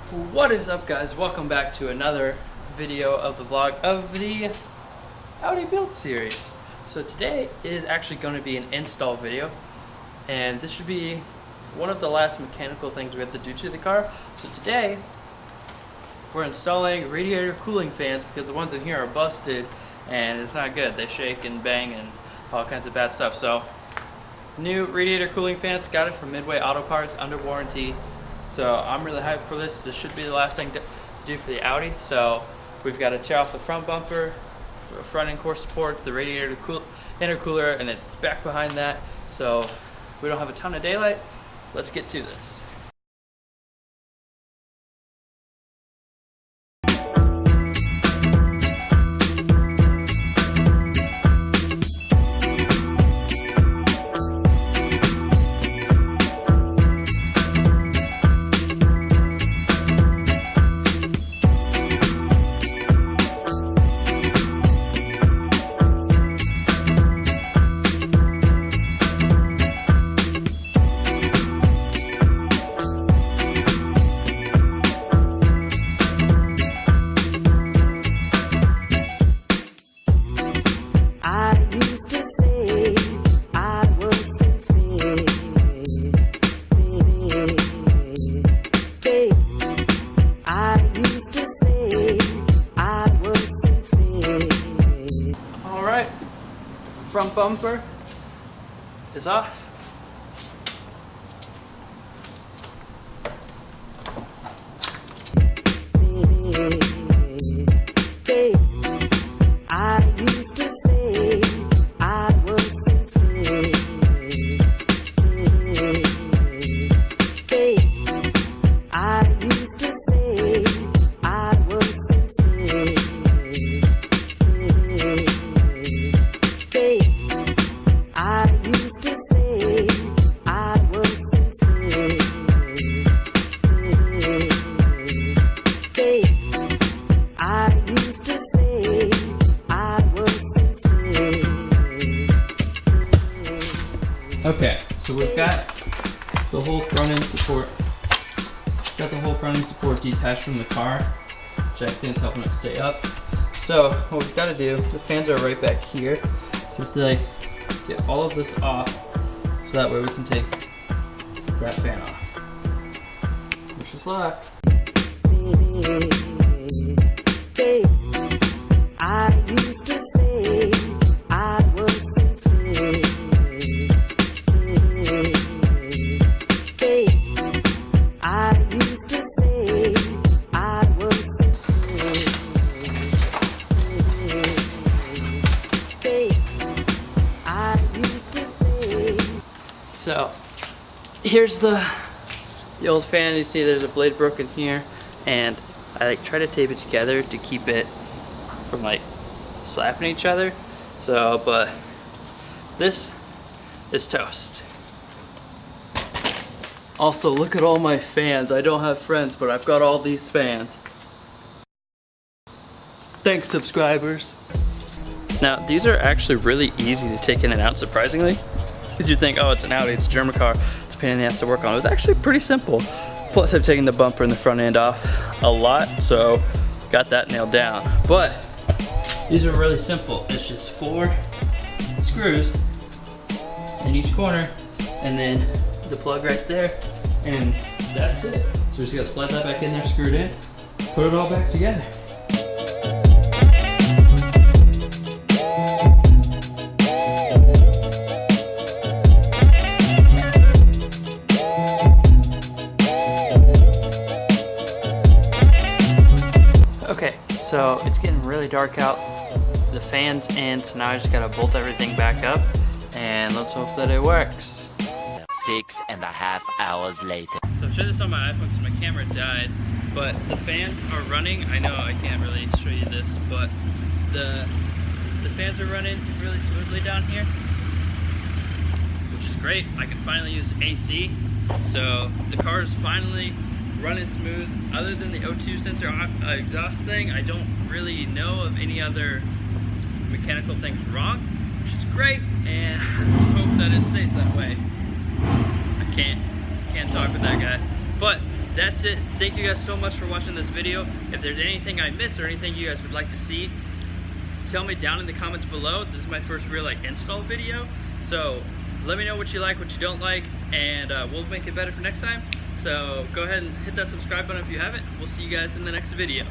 What is up, guys? Welcome back to another video of the vlog of the Audi build series. So today is actually going to be an install video, and this should be one of the last mechanical things we have to do to the car. So today we're installing radiator cooling fans because the ones in here are busted and it's not good. They shake and bang and all kinds of bad stuff. So new radiator cooling fans, got it from Midway Auto Parts under warranty. So I'm really hyped for this. This should be the last thing to do for the Audi. So we've got to tear off the front bumper, front end core support, the radiator intercooler, and it's back behind that. So we don't have a ton of daylight. Let's get to this. Front bumper is off. Okay, so we've got the whole front end support. Detached from the car. Jackson's helping it stay up. So what we've got to do, the fans are right back here. So we have to get all of this off, so that way we can take that fan off. Wish us luck. I used to say I was sincere. I used to say I was sincere. I used to say. So here's the old fan. You see there's a blade broken here, and I try to tape it together to keep it from slapping each other. So, but this is toast. Also, look at all my fans. I don't have friends, but I've got all these fans. Thanks, subscribers. Now, these are actually really easy to take in and out, surprisingly. Because you think, oh, it's an Audi, it's a German car, it's a pain in the ass to work on. It was actually pretty simple. Plus, I've taken the bumper and the front end off a lot, so got that nailed down. But these are really simple. It's just 4 screws in each corner, and then the plug right there, and that's it. So we're just gonna slide that back in there, screw it in, put it all back together. Okay, so it's getting really dark out. The fan's in, so now I just gotta bolt everything back up, and let's hope that it works. 6.5 hours later. So I'm showing this on my iPhone because my camera died, but the fans are running. I know I can't really show you this, but the fans are running really smoothly down here, which is great. I can finally use AC, so the car is finally running smooth. Other than the O2 sensor exhaust thing, I don't really know of any other mechanical things wrong, which is great, and let's hope that it stays that way. I can't talk with that guy, but that's it. Thank you guys so much for watching this video. If there's anything I missed or anything you guys would like to see, tell me down in the comments below. This is my first real install video, so let me know what you like, what you don't like, and we'll make it better for next time. So go ahead and hit that subscribe button if you haven't. We'll see you guys in the next video.